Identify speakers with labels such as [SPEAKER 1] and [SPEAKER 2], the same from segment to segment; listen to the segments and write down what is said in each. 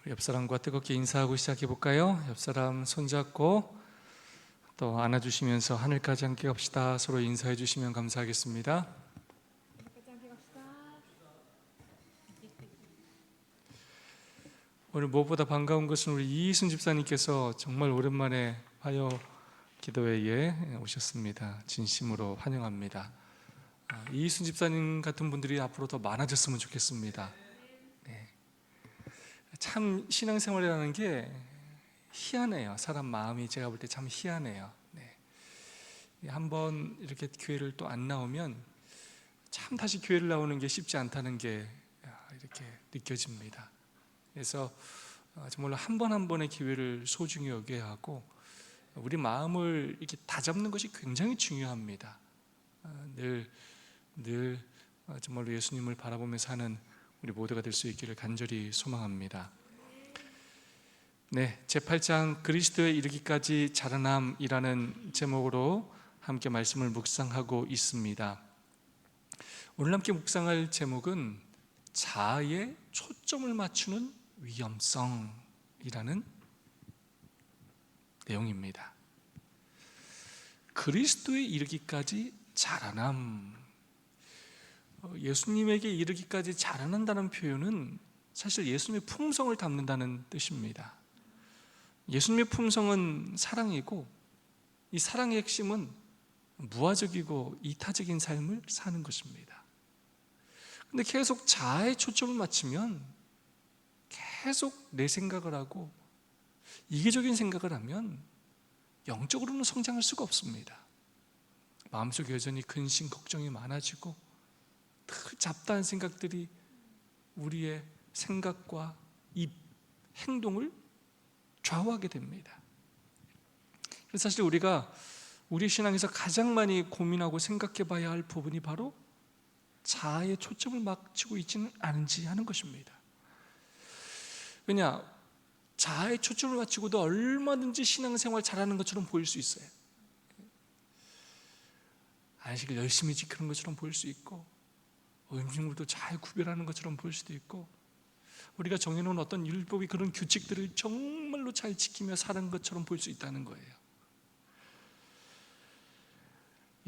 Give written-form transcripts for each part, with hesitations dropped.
[SPEAKER 1] 옆 사람과 뜨겁게 인사하고 시작해 볼까요? 옆 사람 손잡고 또 안아주시면서 하늘까지 함께 갑시다. 서로 인사해 주시면 감사하겠습니다. 오늘 무엇보다 반가운 것은 우리 이희순 집사님께서 정말 오랜만에 화요 기도회에 오셨습니다. 진심으로 환영합니다. 이희순 집사님 같은 분들이 앞으로 더 많아졌으면 좋겠습니다. 네. 참 신앙생활이라는 게 희한해요. 사람 마음이 제가 볼 때 참 희한해요. 네. 한번 이렇게 교회를 또 안 나오면 참 다시 교회를 나오는 게 쉽지 않다는 게 이렇게 느껴집니다. 그래서 정말로 한 번 한 번의 기회를 소중히 여겨야 하고 우리 마음을 이렇게 다잡는 것이 굉장히 중요합니다. 늘 정말로 예수님을 바라보면서 사는 우리 모두가 될 수 있기를 간절히 소망합니다. 네, 제8장 그리스도에 이르기까지 자라남이라는 제목으로 함께 말씀을 묵상하고 있습니다. 오늘 함께 묵상할 제목은 자아에 초점을 맞추는 위험성이라는 내용입니다. 그리스도에 이르기까지 자라남. 예수님에게 이르기까지 자라난다는 표현은 사실 예수님의 품성을 담는다는 뜻입니다. 예수님의 품성은 사랑이고 이 사랑의 핵심은 무화적이고 이타적인 삶을 사는 것입니다. 근데 계속 자아에 초점을 맞추면 계속 내 생각을 하고 이기적인 생각을 하면 영적으로는 성장할 수가 없습니다. 마음속에 여전히 근심, 걱정이 많아지고 늘 잡다한 생각들이 우리의 생각과 입, 행동을 좌우하게 됩니다. 그래서 사실 우리가 우리 신앙에서 가장 많이 고민하고 생각해 봐야 할 부분이 바로 자아에 초점을 맞추고 있지는 않은지 하는 것입니다. 왜냐? 자아에 초점을 맞추고도 얼마든지 신앙생활 잘하는 것처럼 보일 수 있어요. 안식을 열심히 지키는 것처럼 보일 수 있고 음식물도 잘 구별하는 것처럼 보일 수도 있고 우리가 정해놓은 어떤 율법이 그런 규칙들을 정말로 잘 지키며 사는 것처럼 보일 수 있다는 거예요.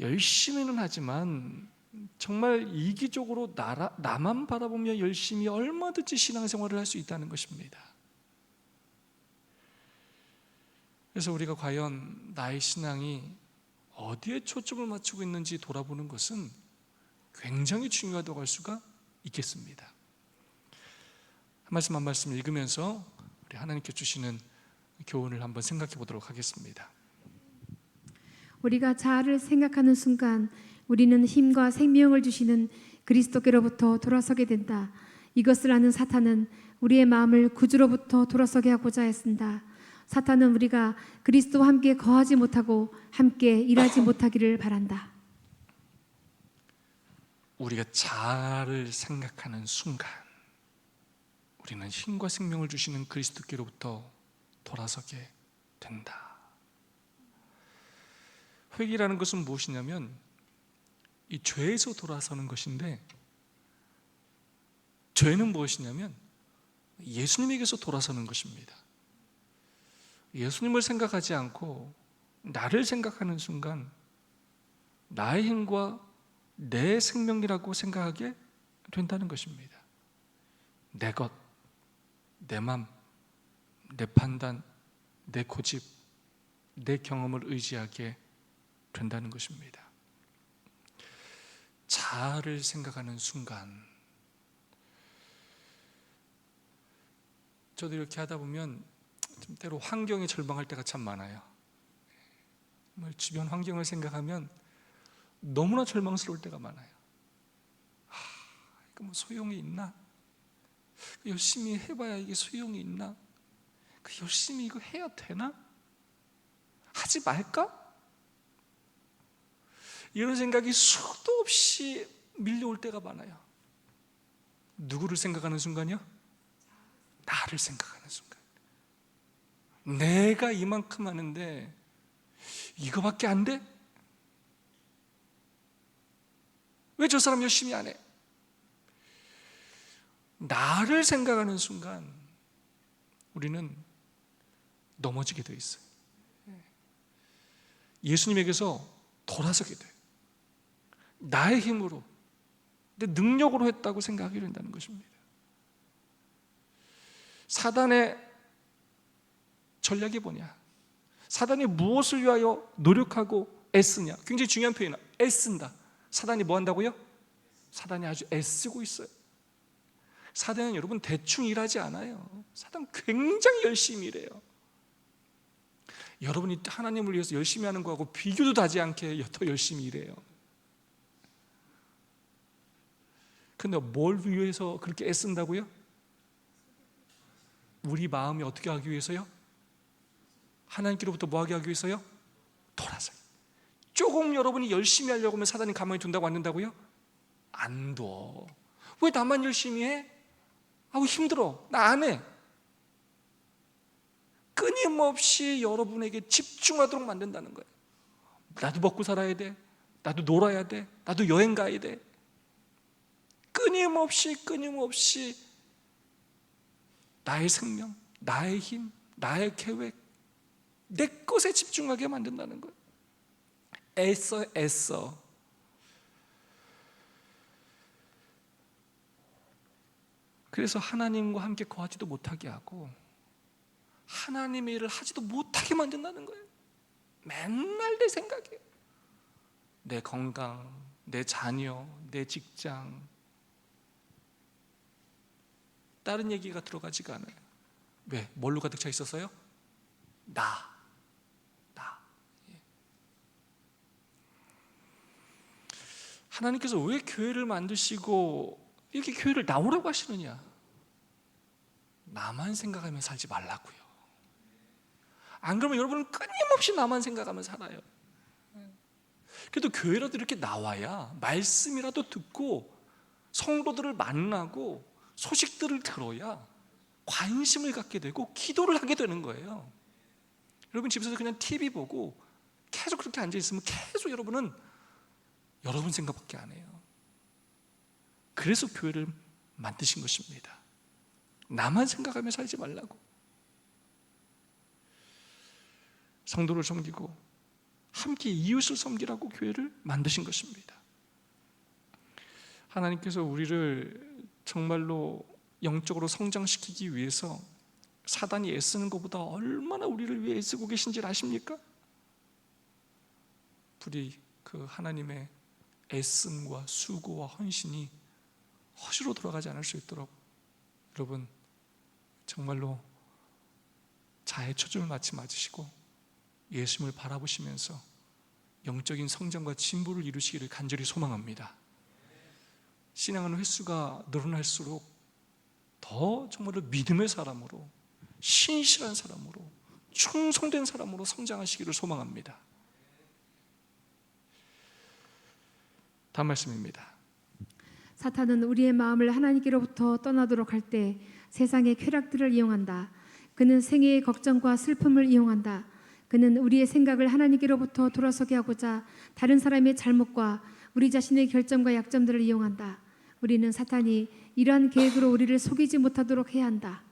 [SPEAKER 1] 열심히는 하지만 정말 이기적으로 나만 바라보며 열심히 얼마든지 신앙생활을 할 수 있다는 것입니다. 그래서 우리가 과연 나의 신앙이 어디에 초점을 맞추고 있는지 돌아보는 것은 굉장히 중요하다고 할 수가 있겠습니다. 한 말씀 한 말씀 읽으면서 우리 하나님께 주시는 교훈을 한번 생각해 보도록 하겠습니다.
[SPEAKER 2] 우리가 자아를 생각하는 순간 우리는 힘과 생명을 주시는 그리스도께로부터 돌아서게 된다. 이것을 아는 사탄은 우리의 마음을 구주로부터 돌아서게 하고자 했습니다. 사탄은 우리가 그리스도와 함께 거하지 못하고 함께 일하지 못하기를 바란다.
[SPEAKER 1] 우리가 자아를 생각하는 순간 우리는 힘과 생명을 주시는 그리스도께로부터 돌아서게 된다. 회개라는 것은 무엇이냐면 이 죄에서 돌아서는 것인데 죄는 무엇이냐면 예수님에게서 돌아서는 것입니다. 예수님을 생각하지 않고 나를 생각하는 순간 나의 힘과 내 생명이라고 생각하게 된다는 것입니다. 내 것, 내 맘, 내 판단, 내 고집, 내 경험을 의지하게 된다는 것입니다. 자아를 생각하는 순간 저도 이렇게 하다 보면 좀 때로 환경에 절망할 때가 참 많아요. 주변 환경을 생각하면 너무나 절망스러울 때가 많아요. 이거 뭐 소용이 있나? 열심히 해봐야 이게 소용이 있나? 열심히 이거 해야 되나? 하지 말까? 이런 생각이 수도 없이 밀려올 때가 많아요. 누구를 생각하는 순간이요? 나를 생각하는 순간. 내가 이만큼 하는데 이거밖에 안 돼? 왜 저 사람 열심히 안 해? 나를 생각하는 순간 우리는 넘어지게 되어 있어요. 예수님에게서 돌아서게 돼요. 나의 힘으로, 내 능력으로 했다고 생각하게 된다는 것입니다. 사단의 전략이 뭐냐? 사단이 무엇을 위하여 노력하고 애쓰냐? 굉장히 중요한 표현이에요. 애쓴다. 사단이 뭐 한다고요? 사단이 아주 애쓰고 있어요. 사단은 여러분 대충 일하지 않아요. 사단 굉장히 열심히 일해요. 여러분이 하나님을 위해서 열심히 하는 거하고 비교도 하지 않게 더 열심히 일해요. 근데 뭘 위해서 그렇게 애쓴다고요? 우리 마음이 어떻게 하기 위해서요? 하나님께로부터 뭐 하게 하기 위해서요? 돌아서. 조금 여러분이 열심히 하려고 하면 사단이 가만히 둔다고 안 둔다고요? 안 둬. 왜 나만 열심히 해? 아우 힘들어. 나 안 해. 끊임없이 여러분에게 집중하도록 만든다는 거예요. 나도 먹고 살아야 돼. 나도 놀아야 돼. 나도 여행 가야 돼. 끊임없이 나의 생명, 나의 힘, 나의 계획, 내 것에 집중하게 만든다는 거예요. 애써. 그래서 하나님과 함께 거하지도 못하게 하고 하나님의 일을 하지도 못하게 만든다는 거예요. 맨날 내 생각이에요. 내 건강, 내 자녀, 내 직장. 다른 얘기가 들어가지가 않아요. 왜? 뭘로 가득 차 있었어요? 나. 하나님께서 왜 교회를 만드시고 이렇게 교회를 나오라고 하시느냐? 나만 생각하며 살지 말라고요. 안 그러면 여러분은 끊임없이 나만 생각하며 살아요. 그래도 교회라도 이렇게 나와야 말씀이라도 듣고 성도들을 만나고 소식들을 들어야 관심을 갖게 되고 기도를 하게 되는 거예요. 여러분 집에서 그냥 TV 보고 계속 그렇게 앉아있으면 계속 여러분은 여러분 생각밖에 안 해요. 그래서 교회를 만드신 것입니다. 나만 생각하며 살지 말라고. 성도를 섬기고 함께 이웃을 섬기라고 교회를 만드신 것입니다. 하나님께서 우리를 정말로 영적으로 성장시키기 위해서 사단이 애쓰는 것보다 얼마나 우리를 위해 애쓰고 계신지 아십니까? 부디 그 하나님의 애씀과 수고와 헌신이 허시로 돌아가지 않을 수 있도록 여러분 정말로 자의 초점을 마치 맞으시고 예수님을 바라보시면서 영적인 성장과 진보를 이루시기를 간절히 소망합니다. 신앙하는 횟수가 늘어날수록 더 정말로 믿음의 사람으로, 신실한 사람으로, 충성된 사람으로 성장하시기를 소망합니다. 다음 말씀입니다.
[SPEAKER 2] 사탄은 우리의 마음을 하나님께로부터 떠나도록 할 때 세상의 쾌락들을 이용한다. 그는 생애의 걱정과 슬픔을 이용한다. 그는 우리의 생각을 하나님께로부터 돌아서게 하고자 다른 사람의 잘못과 우리 자신의 결점과 약점들을 이용한다. 우리는 사탄이 이러한 계획으로 우리를 속이지 못하도록 해야 한다.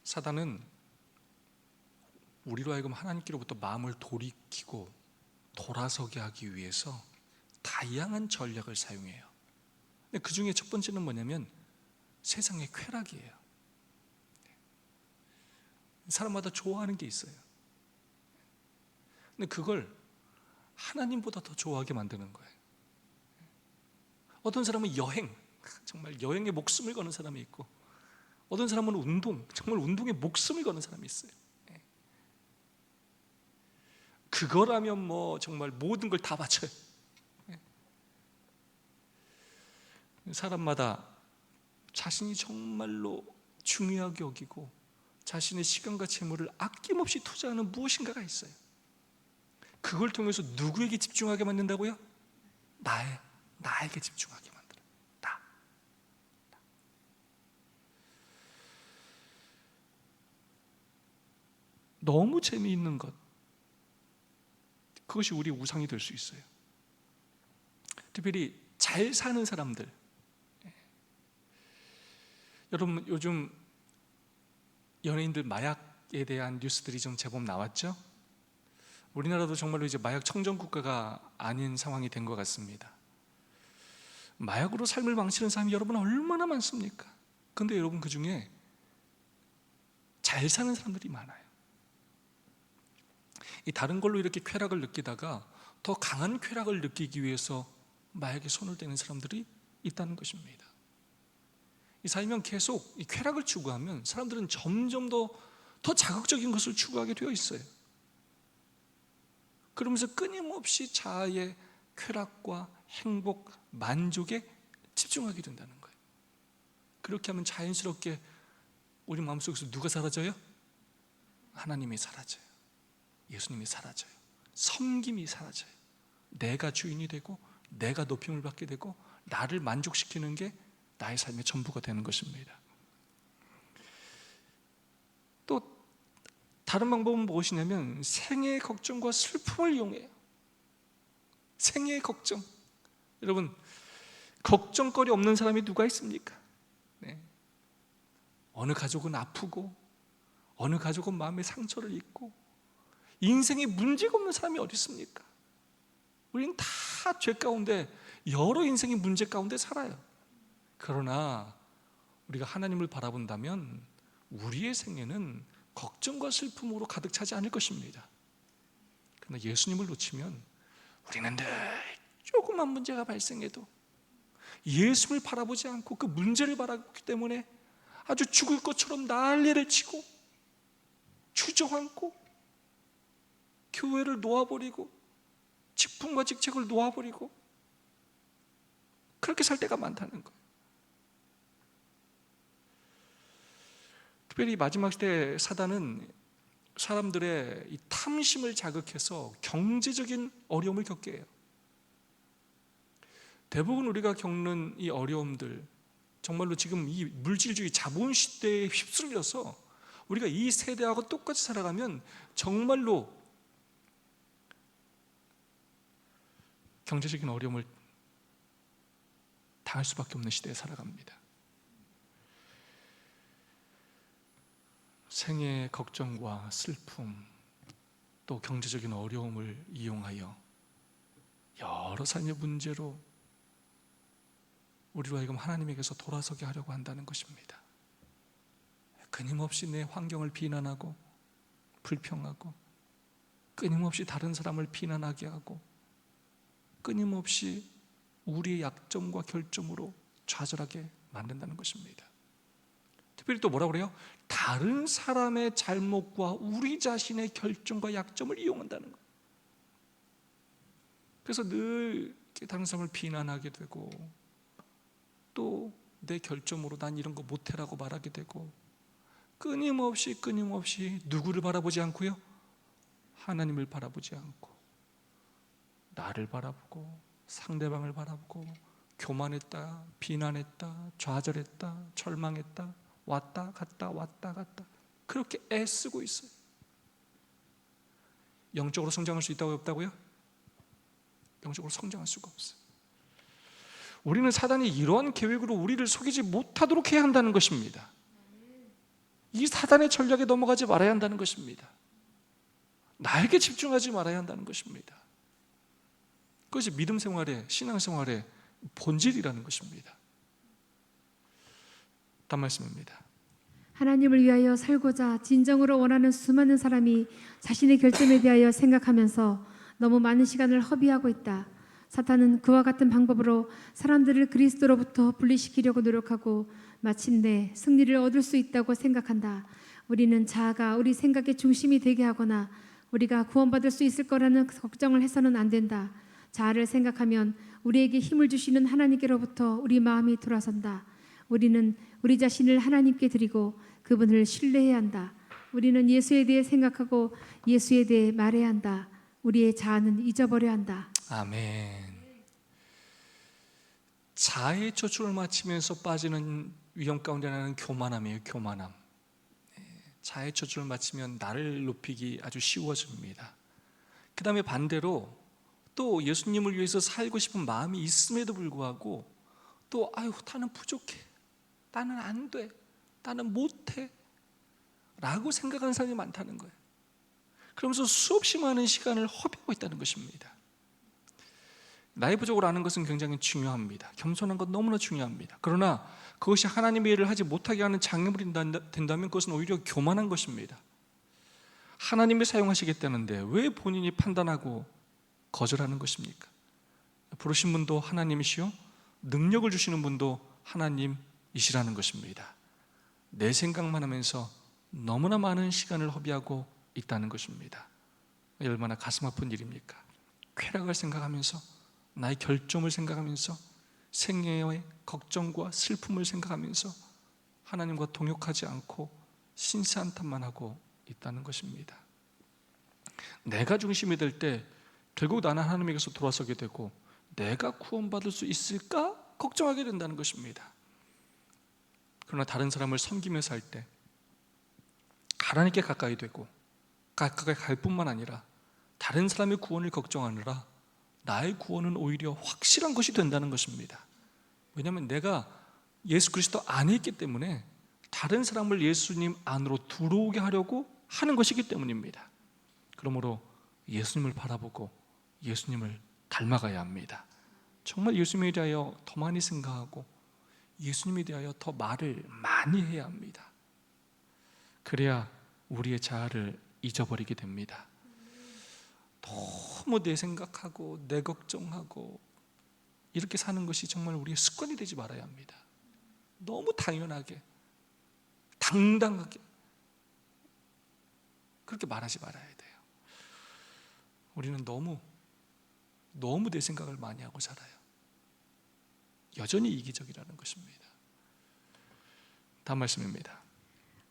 [SPEAKER 1] 사단은 우리로 하여금 하나님께로부터 마음을 돌이키고 돌아서게 하기 위해서 다양한 전략을 사용해요. 근데 그 중에 첫 번째는 뭐냐면 세상의 쾌락이에요. 사람마다 좋아하는 게 있어요. 근데 그걸 하나님보다 더 좋아하게 만드는 거예요. 어떤 사람은 여행, 정말 여행에 목숨을 거는 사람이 있고, 어떤 사람은 운동, 정말 운동에 목숨을 거는 사람이 있어요. 그거라면 뭐 정말 모든 걸 다 바쳐요. 사람마다 자신이 정말로 중요하게 여기고 자신의 시간과 재물을 아낌없이 투자하는 무엇인가가 있어요. 그걸 통해서 누구에게 집중하게 만든다고요? 나에게 집중하게 만들어요. 나. 너무 재미있는 것, 그것이 우리 우상이 될 수 있어요. 특별히 잘 사는 사람들, 여러분, 요즘 연예인들 마약에 대한 뉴스들이 좀 제법 나왔죠? 우리나라도 정말로 이제 마약 청정 국가가 아닌 상황이 된 것 같습니다. 마약으로 삶을 망치는 사람이 여러분 얼마나 많습니까? 근데 여러분, 그 중에 잘 사는 사람들이 많아요. 이 다른 걸로 이렇게 쾌락을 느끼다가 더 강한 쾌락을 느끼기 위해서 마약에 손을 대는 사람들이 있다는 것입니다. 이 살면 계속 이 쾌락을 추구하면 사람들은 점점 더 자극적인 것을 추구하게 되어 있어요. 그러면서 끊임없이 자아의 쾌락과 행복, 만족에 집중하게 된다는 거예요. 그렇게 하면 자연스럽게 우리 마음속에서 누가 사라져요? 하나님이 사라져요. 예수님이 사라져요. 섬김이 사라져요. 내가 주인이 되고 내가 높임을 받게 되고 나를 만족시키는 게 나의 삶의 전부가 되는 것입니다. 또 다른 방법은 무엇이냐면 생애의 걱정과 슬픔을 이용해요. 생애의 걱정. 여러분, 걱정거리 없는 사람이 누가 있습니까? 네. 어느 가족은 아프고 어느 가족은 마음의 상처를 입고 인생에 문제가 없는 사람이 어디 있습니까? 우리는 다 죄 가운데 여러 인생의 문제 가운데 살아요. 그러나 우리가 하나님을 바라본다면 우리의 생애는 걱정과 슬픔으로 가득 차지 않을 것입니다. 그러나 예수님을 놓치면 우리는 늘 조그만 문제가 발생해도 예수를 바라보지 않고 그 문제를 바라보기 때문에 아주 죽을 것처럼 난리를 치고 주저앉고 교회를 놓아버리고 직분과 직책을 놓아버리고 그렇게 살 때가 많다는 거예요. 특별히 마지막 시대 사단은 사람들의 이 탐심을 자극해서 경제적인 어려움을 겪게 해요. 대부분 우리가 겪는 이 어려움들, 정말로 지금 이 물질주의 자본 시대에 휩쓸려서 우리가 이 세대하고 똑같이 살아가면 정말로 경제적인 어려움을 당할 수밖에 없는 시대에 살아갑니다. 생애의 걱정과 슬픔, 또 경제적인 어려움을 이용하여 여러 삶의 문제로 우리로 하여금 하나님에게서 돌아서게 하려고 한다는 것입니다. 끊임없이 내 환경을 비난하고 불평하고 끊임없이 다른 사람을 비난하게 하고 끊임없이 우리의 약점과 결점으로 좌절하게 만든다는 것입니다. 특별히 또 뭐라고 그래요? 다른 사람의 잘못과 우리 자신의 결점과 약점을 이용한다는 거예요. 그래서 늘 다른 사람을 비난하게 되고 또 내 결점으로 난 이런 거 못해라고 말하게 되고 끊임없이 누구를 바라보지 않고요? 하나님을 바라보지 않고 나를 바라보고 상대방을 바라보고 교만했다, 비난했다, 좌절했다, 절망했다, 왔다 갔다 그렇게 애쓰고 있어요. 영적으로 성장할 수 있다고 없다고요? 영적으로 성장할 수가 없어요. 우리는 사단이 이러한 계획으로 우리를 속이지 못하도록 해야 한다는 것입니다. 이 사단의 전략에 넘어가지 말아야 한다는 것입니다. 나에게 집중하지 말아야 한다는 것입니다. 그것이 믿음 생활의, 신앙생활의 본질이라는 것입니다. 다음 말씀입니다.
[SPEAKER 2] 하나님을 위하여 살고자 진정으로 원하는 수많은 사람이 자신의 결점에 대하여 생각하면서 너무 많은 시간을 허비하고 있다. 사탄은 그와 같은 방법으로 사람들을 그리스도로부터 분리시키려고 노력하고 마침내 승리를 얻을 수 있다고 생각한다. 우리는 자아가 우리 생각의 중심이 되게 하거나 우리가 구원받을 수 있을 거라는 걱정을 해서는 안 된다. 자아를 생각하면 우리에게 힘을 주시는 하나님께로부터 우리 마음이 돌아선다. 우리는 우리 자신을 하나님께 드리고 그분을 신뢰해야 한다. 우리는 예수에 대해 생각하고 예수에 대해 말해야 한다. 우리의 자아는 잊어버려야 한다.
[SPEAKER 1] 아멘. 자아의 초점을 맞추면서 빠지는 위험 가운데 하나는 교만함이에요. 교만함. 자아의 초점을 맞추면 나를 높이기 아주 쉬워집니다. 그 다음에 반대로 또 예수님을 위해서 살고 싶은 마음이 있음에도 불구하고 또 나는 부족해, 나는 안 돼, 나는 못해 라고 생각하는 사람이 많다는 거예요. 그러면서 수없이 많은 시간을 허비하고 있다는 것입니다. 나의 부족을 아는 것은 굉장히 중요합니다. 겸손한 건 너무나 중요합니다. 그러나 그것이 하나님의 일을 하지 못하게 하는 장애물이 된다면 그것은 오히려 교만한 것입니다. 하나님이 사용하시겠다는데 왜 본인이 판단하고 거절하는 것입니까? 부르신 분도 하나님이시요 능력을 주시는 분도 하나님이시라는 것입니다. 내 생각만 하면서 너무나 많은 시간을 허비하고 있다는 것입니다. 얼마나 가슴 아픈 일입니까? 쾌락을 생각하면서, 나의 결점을 생각하면서, 생애의 걱정과 슬픔을 생각하면서 하나님과 동역하지 않고 신세한탄만 하고 있다는 것입니다. 내가 중심이 될 때 결국 나는 하나님에게서 돌아서게 되고 내가 구원받을 수 있을까 걱정하게 된다는 것입니다. 그러나 다른 사람을 섬기면서 할 때 하나님께 가까이 되고 가까이 갈 뿐만 아니라 다른 사람의 구원을 걱정하느라 나의 구원은 오히려 확실한 것이 된다는 것입니다. 왜냐하면 내가 예수 그리스도 안에 있기 때문에 다른 사람을 예수님 안으로 들어오게 하려고 하는 것이기 때문입니다. 그러므로 예수님을 바라보고 예수님을 닮아가야 합니다. 정말 예수님에 대하여 더 많이 생각하고 예수님에 대하여 더 말을 많이 해야 합니다. 그래야 우리의 자아를 잊어버리게 됩니다. 너무 내 생각하고 내 걱정하고 이렇게 사는 것이 정말 우리의 습관이 되지 말아야 합니다. 너무 당연하게 당당하게 그렇게 말하지 말아야 돼요. 우리는 너무 내 생각을 많이 하고 살아요. 여전히 이기적이라는 것입니다. 다음 말씀입니다.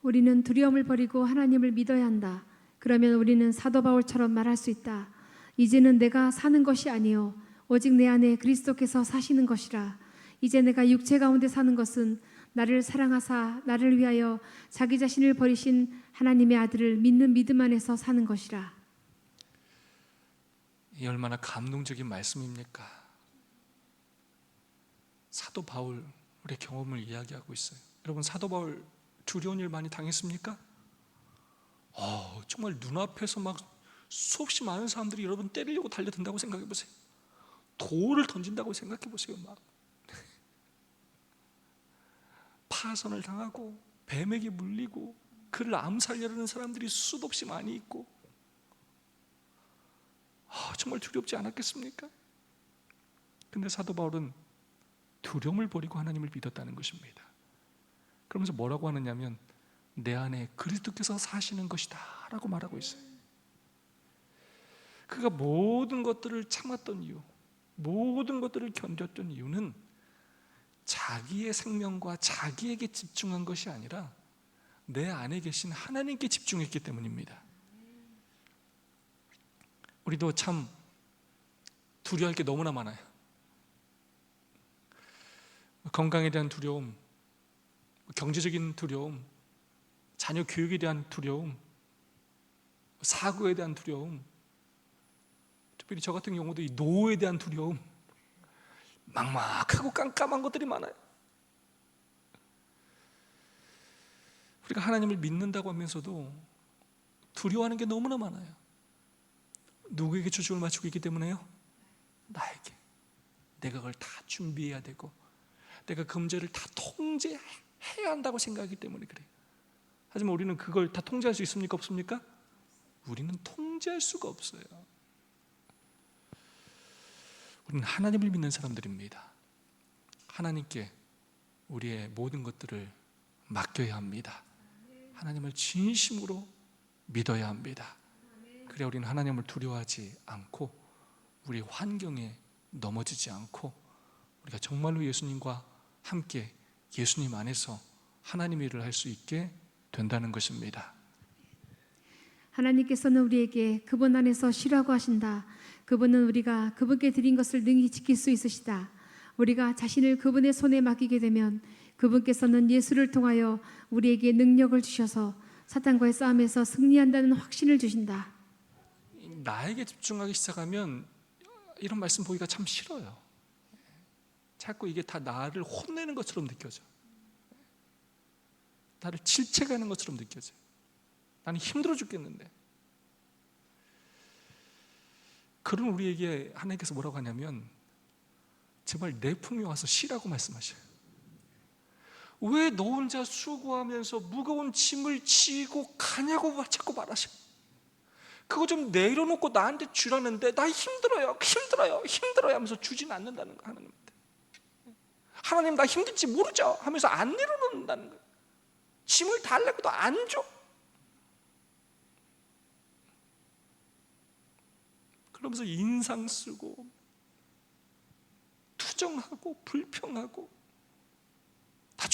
[SPEAKER 2] 우리는 두려움을 버리고 하나님을 믿어야 한다. 그러면 우리는 사도 바울처럼 말할 수 있다. 이제는 내가 사는 것이 아니요 오직 내 안에 그리스도께서 사시는 것이라. 이제 내가 육체 가운데 사는 것은 나를 사랑하사 나를 위하여 자기 자신을 버리신 하나님의 아들을 믿는 믿음 안에서 사는 것이라.
[SPEAKER 1] 이 얼마나 감동적인 말씀입니까? 사도 바울의 경험을 이야기하고 있어요. 여러분, 사도 바울 두려운 일 많이 당했습니까? 정말 눈앞에서 막 수없이 많은 사람들이 여러분 때리려고 달려든다고 생각해 보세요. 돌을 던진다고 생각해 보세요. 막 파선을 당하고 뱀에게 물리고 그를 암살하려는 사람들이 수도 없이 많이 있고 정말 두렵지 않았겠습니까? 근데 사도 바울은 두려움을 버리고 하나님을 믿었다는 것입니다. 그러면서 뭐라고 하느냐면 내 안에 그리스도께서 사시는 것이다 라고 말하고 있어요. 그가 모든 것들을 참았던 이유, 모든 것들을 견뎠던 이유는 자기의 생명과 자기에게 집중한 것이 아니라 내 안에 계신 하나님께 집중했기 때문입니다. 우리도 참 두려워할 게 너무나 많아요. 건강에 대한 두려움, 경제적인 두려움, 자녀 교육에 대한 두려움, 사고에 대한 두려움, 특별히 저 같은 경우도 이 노후에 대한 두려움, 막막하고 깜깜한 것들이 많아요. 우리가 하나님을 믿는다고 하면서도 두려워하는 게 너무나 많아요. 누구에게 초점을 맞추고 있기 때문에요? 나에게. 내가 그걸 다 준비해야 되고 내가 그 문제를 다 통제해야 한다고 생각하기 때문에 그래요. 하지만 우리는 그걸 다 통제할 수 있습니까? 없습니까? 우리는 통제할 수가 없어요. 우리는 하나님을 믿는 사람들입니다. 하나님께 우리의 모든 것들을 맡겨야 합니다. 하나님을 진심으로 믿어야 합니다. 그래야 우리는 하나님을 두려워하지 않고 우리 환경에 넘어지지 않고 우리가 정말로 예수님과 함께 예수님 안에서 하나님의 일을 할 수 있게 된다는 것입니다.
[SPEAKER 2] 하나님께서는 우리에게 그분 안에서 쉬라고 하신다. 그분은 우리가 그분께 드린 것을 능히 지킬 수 있으시다. 우리가 자신을 그분의 손에 맡기게 되면 그분께서는 예수를 통하여 우리에게 능력을 주셔서 사탄과의 싸움에서 승리한다는 확신을 주신다.
[SPEAKER 1] 나에게 집중하기 시작하면 이런 말씀 보기가 참 싫어요. 자꾸 이게 다 나를 혼내는 것처럼 느껴져. 나를 질책하는 것처럼 느껴져요. 나는 힘들어 죽겠는데. 그런 우리에게 하나님께서 뭐라고 하냐면 제발 내 품에 와서 쉬라고 말씀하셔요. 왜 너 혼자 수고하면서 무거운 짐을 지고 가냐고 자꾸 말하셔. 그거 좀 내려놓고 나한테 주라는데 나 힘들어요 하면서 주진 않는다는 거. 하나님한테 하나님 나 힘든지 모르죠 하면서 안 내려놓는다는 거예요. 짐을 달라고도 안 줘. 그러면서 인상 쓰고 투정하고 불평하고 나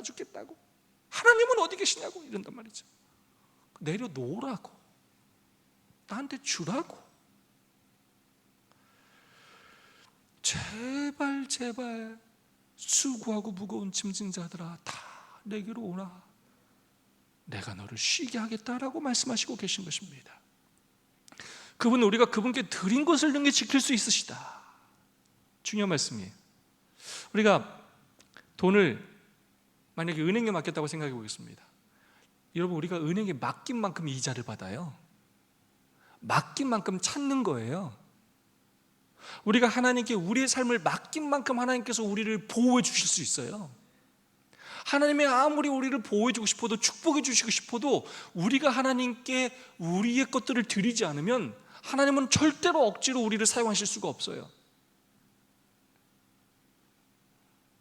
[SPEAKER 1] 죽겠다고 하나님은 어디 계시냐고 이런단 말이죠. 내려놓으라고, 나한테 주라고. 제발 수고하고 무거운 짐진 자들아 다 내게로 오라. 내가 너를 쉬게 하겠다라고 말씀하시고 계신 것입니다. 그분은 우리가 그분께 드린 것을 능히 지킬 수 있으시다. 중요한 말씀이에요. 우리가 돈을 만약에 은행에 맡겼다고 생각해 보겠습니다. 여러분, 우리가 은행에 맡긴 만큼 이자를 받아요. 맡긴 만큼 찾는 거예요. 우리가 하나님께 우리의 삶을 맡긴 만큼 하나님께서 우리를 보호해 주실 수 있어요. 하나님이 아무리 우리를 보호해 주고 싶어도 축복해 주시고 싶어도 우리가 하나님께 우리의 것들을 드리지 않으면 하나님은 절대로 억지로 우리를 사용하실 수가 없어요.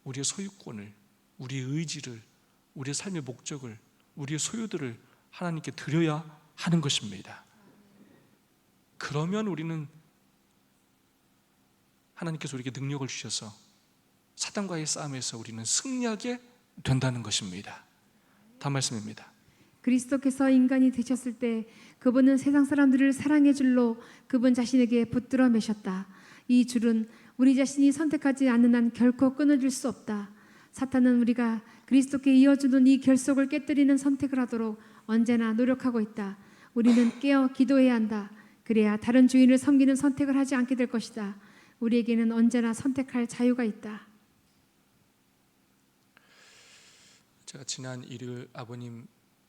[SPEAKER 1] 우리의 소유권을, 우리의 의지를, 우리의 삶의 목적을, 우리의 소유들을 하나님께 드려야 하는 것입니다. 그러면 우리는 하나님께서 우리에게 능력을 주셔서 사단과의 싸움에서 우리는 승리하게 된다는 것입니다. 다음 말씀입니다.
[SPEAKER 2] 그리스도께서 인간이 되셨을 때 그분은 세상 사람들을 사랑의 줄로 그분 자신에게 붙들어 매셨다. 이 줄은 우리 자신이 선택하지 않는 한 결코 끊어질 수 없다. 사탄은 우리가 그리스도께 이어주는 이 결속을 깨뜨리는 선택을 하도록 언제나 노력하고 있다. 우리는 깨어 기도해야 한다. 그래야 다른 주인을 섬기는 선택을 하지 않게 될 것이다. 우리에게는 언제나 선택할 자유가 있다.
[SPEAKER 1] 제가 지난 일요일 아버님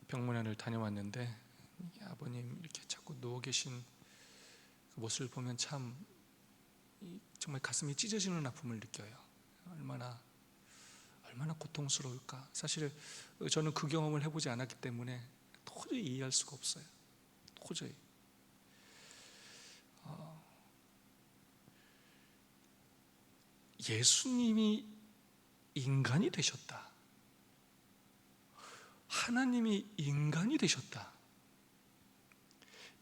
[SPEAKER 1] 병문안을 다녀왔는데 아버님 이렇게 자꾸 누워 계신 그 모습을 보면 참 정말 가슴이 찢어지는 아픔을 느껴요. 얼마나 고통스러울까. 사실 저는 그 경험을 해보지 않았기 때문에 도저히 이해할 수가 없어요. 도저히. 예수님이 인간이 되셨다. 하나님이 인간이 되셨다.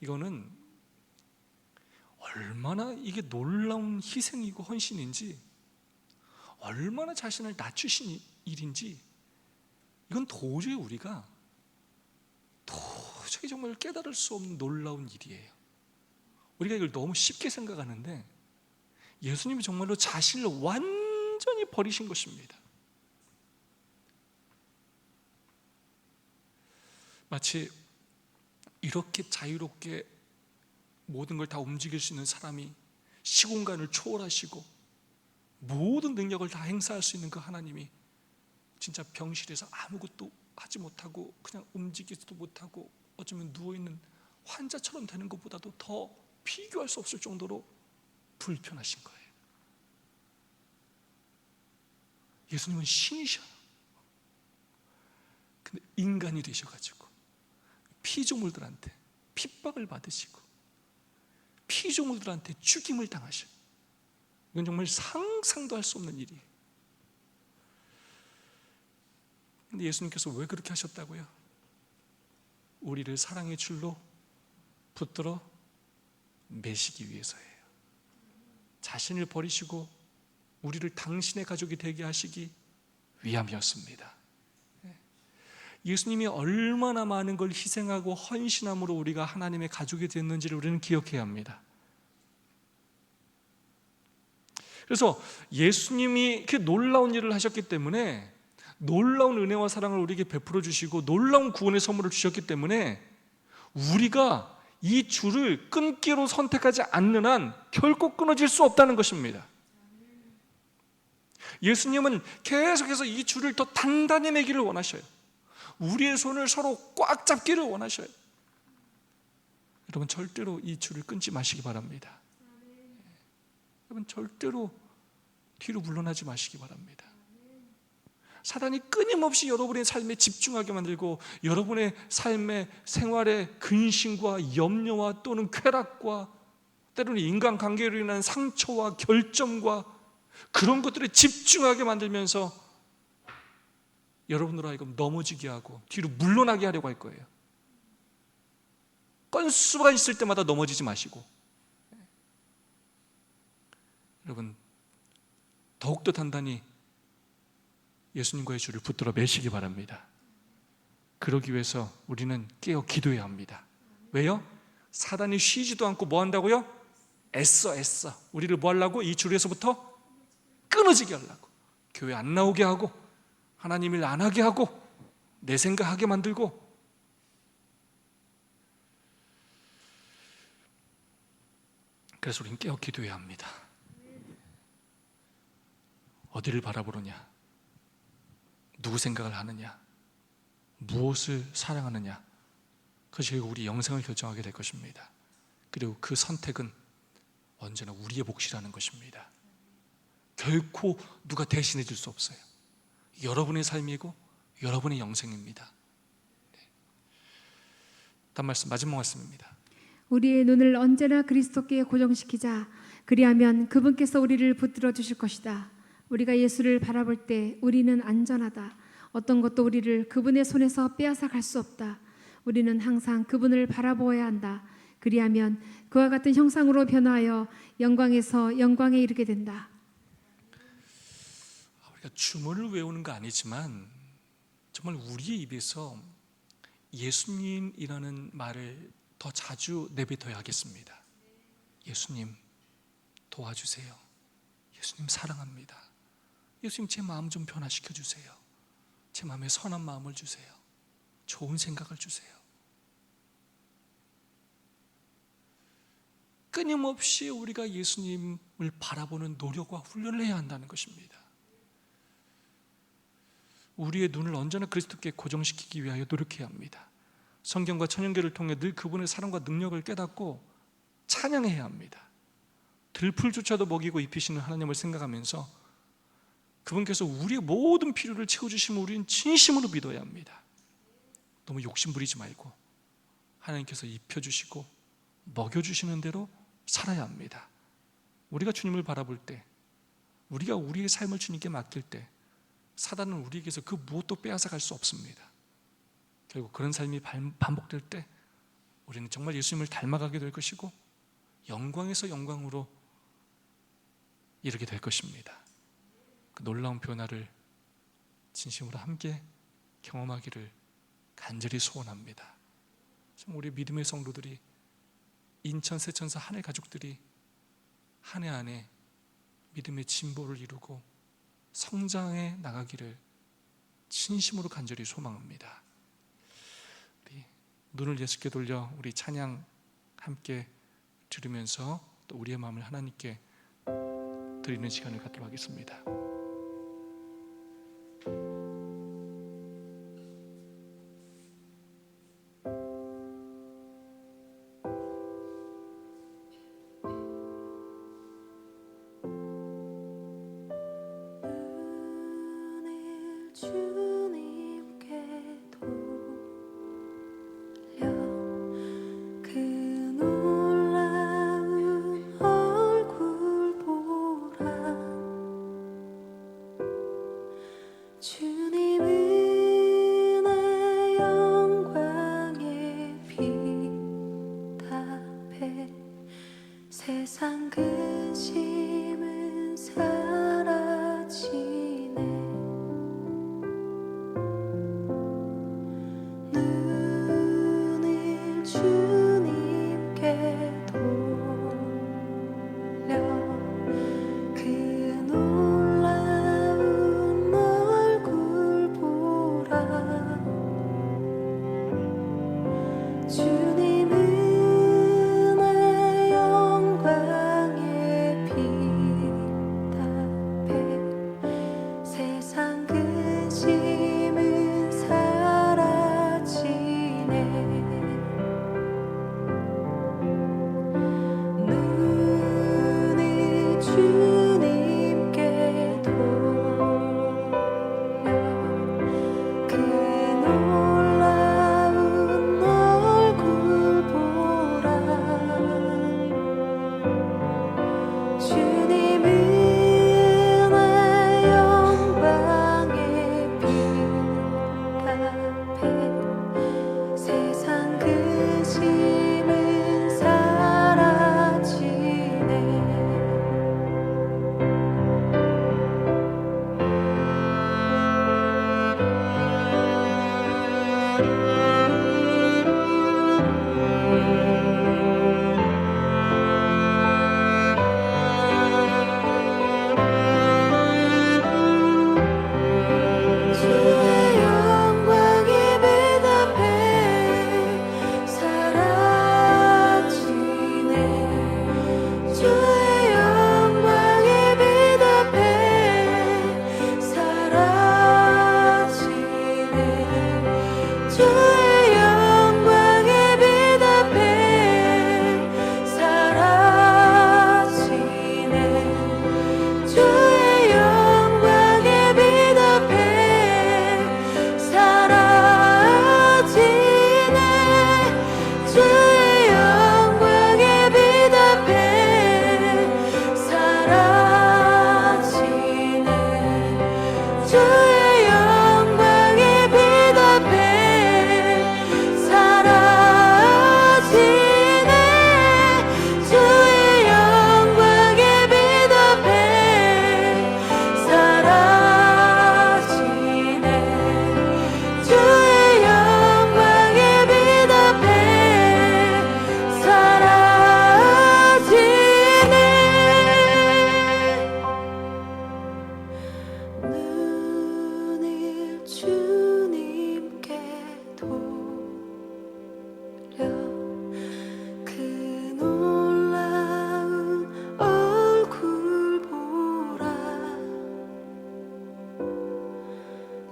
[SPEAKER 1] 이거는 얼마나 이게 놀라운 희생이고 헌신인지, 얼마나 자신을 낮추신 일인지, 이건 도저히 우리가 도저히 정말 깨달을 수 없는 놀라운 일이에요. 우리가 이걸 너무 쉽게 생각하는데 예수님이 정말로 자신을 완전히 버리신 것입니다. 마치 이렇게 자유롭게 모든 걸 다 움직일 수 있는 사람이 시공간을 초월하시고 모든 능력을 다 행사할 수 있는 그 하나님이 진짜 병실에서 아무것도 하지 못하고 그냥 움직이지도 못하고 어쩌면 누워있는 환자처럼 되는 것보다도 더 비교할 수 없을 정도로 불편하신 거예요. 예수님은 신이셔요. 근데 인간이 되셔가지고 피조물들한테 핍박을 받으시고 피조물들한테 죽임을 당하셔요. 이건 정말 상상도 할 수 없는 일이에요. 근데 예수님께서 왜 그렇게 하셨다고요? 우리를 사랑의 줄로 붙들어 매시기 위해서예요. 자신을 버리시고 우리를 당신의 가족이 되게 하시기 위함이었습니다. 예수님이 얼마나 많은 걸 희생하고 헌신함으로 우리가 하나님의 가족이 됐는지를 우리는 기억해야 합니다. 그래서 예수님이 이렇게 놀라운 일을 하셨기 때문에, 놀라운 은혜와 사랑을 우리에게 베풀어 주시고 놀라운 구원의 선물을 주셨기 때문에 우리가 이 줄을 끊기로 선택하지 않는 한 결코 끊어질 수 없다는 것입니다. 예수님은 계속해서 이 줄을 더 단단히 매기를 원하셔요. 우리의 손을 서로 꽉 잡기를 원하셔요. 여러분 절대로 이 줄을 끊지 마시기 바랍니다. 여러분 절대로 뒤로 물러나지 마시기 바랍니다. 사단이 끊임없이 여러분의 삶에 집중하게 만들고 여러분의 삶의 생활의 근심과 염려와 또는 쾌락과 때로는 인간관계로 인한 상처와 결점과 그런 것들에 집중하게 만들면서 여러분으로 하여금 넘어지게 하고 뒤로 물러나게 하려고 할 거예요. 건수가 있을 때마다 넘어지지 마시고 여러분 더욱더 단단히 예수님과의 줄을 붙들어 매시기 바랍니다. 그러기 위해서 우리는 깨어 기도해야 합니다. 왜요? 사단이 쉬지도 않고 뭐 한다고요? 애써 우리를 뭐 하려고? 이 줄에서부터 끊어지게 하려고, 교회 안 나오게 하고 하나님 일 안 하게 하고 내 생각하게 만들고. 그래서 우리는 깨어 기도해야 합니다. 어디를 바라보느냐, 누구 생각을 하느냐, 무엇을 사랑하느냐, 그것이 우리 영생을 결정하게 될 것입니다. 그리고 그 선택은 언제나 우리의 몫이라는 것입니다. 결코 누가 대신해 줄 수 없어요. 여러분의 삶이고 여러분의 영생입니다. 다음 말씀, 마지막 말씀입니다.
[SPEAKER 2] 우리의 눈을 언제나 그리스도께 고정시키자. 그리하면 그분께서 우리를 붙들어 주실 것이다. 우리가 예수를 바라볼 때 우리는 안전하다. 어떤 것도 우리를 그분의 손에서 빼앗아 갈 수 없다. 우리는 항상 그분을 바라보아야 한다. 그리하면 그와 같은 형상으로 변화하여 영광에서 영광에 이르게 된다.
[SPEAKER 1] 우리가 주문을 외우는 거 아니지만 정말 우리의 입에서 예수님이라는 말을 더 자주 내뱉어야 하겠습니다. 예수님 도와주세요. 예수님 사랑합니다. 예수님 제 마음 좀 변화시켜 주세요. 제 마음에 선한 마음을 주세요. 좋은 생각을 주세요. 끊임없이 우리가 예수님을 바라보는 노력과 훈련을 해야 한다는 것입니다. 우리의 눈을 언제나 그리스도께 고정시키기 위하여 노력해야 합니다. 성경과 천연계를 통해 늘 그분의 사랑과 능력을 깨닫고 찬양해야 합니다. 들풀조차도 먹이고 입히시는 하나님을 생각하면서 그분께서 우리의 모든 필요를 채워주시면 우리는 진심으로 믿어야 합니다. 너무 욕심 부리지 말고 하나님께서 입혀주시고 먹여주시는 대로 살아야 합니다. 우리가 주님을 바라볼 때, 우리가 우리의 삶을 주님께 맡길 때 사단은 우리에게서 그 무엇도 빼앗아 갈 수 없습니다. 결국 그런 삶이 반복될 때 우리는 정말 예수님을 닮아가게 될 것이고 영광에서 영광으로 이르게 될 것입니다. 그 놀라운 변화를 진심으로 함께 경험하기를 간절히 소원합니다. 우리 믿음의 성도들이, 인천 세천사 한 해 가족들이 한 해 안에 믿음의 진보를 이루고 성장해 나가기를 진심으로 간절히 소망합니다. 우리 눈을 예수께 돌려 우리 찬양 함께 들으면서 또 우리의 마음을 하나님께 드리는 시간을 갖도록 하겠습니다.
[SPEAKER 3] 세상 근심은 사라지네.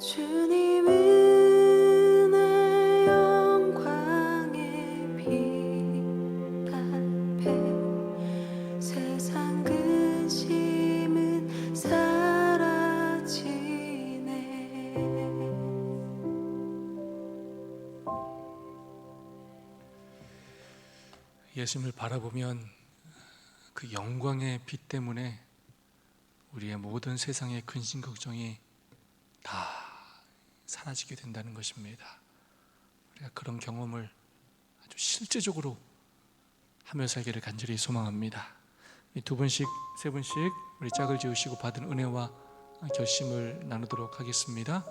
[SPEAKER 3] 주님 은혜 영광의 빛 앞에 세상 근심은 사라지네.
[SPEAKER 1] 예수님을 바라보면 그 영광의 빛 때문에 우리의 모든 세상의 근심 걱정이 다 사라지게 된다는 것입니다. 우리가 그런 경험을 아주 실제적으로 하며 살기를 간절히 소망합니다. 두 분씩, 세 분씩 우리 짝을 지으시고 받은 은혜와 결심을 나누도록 하겠습니다.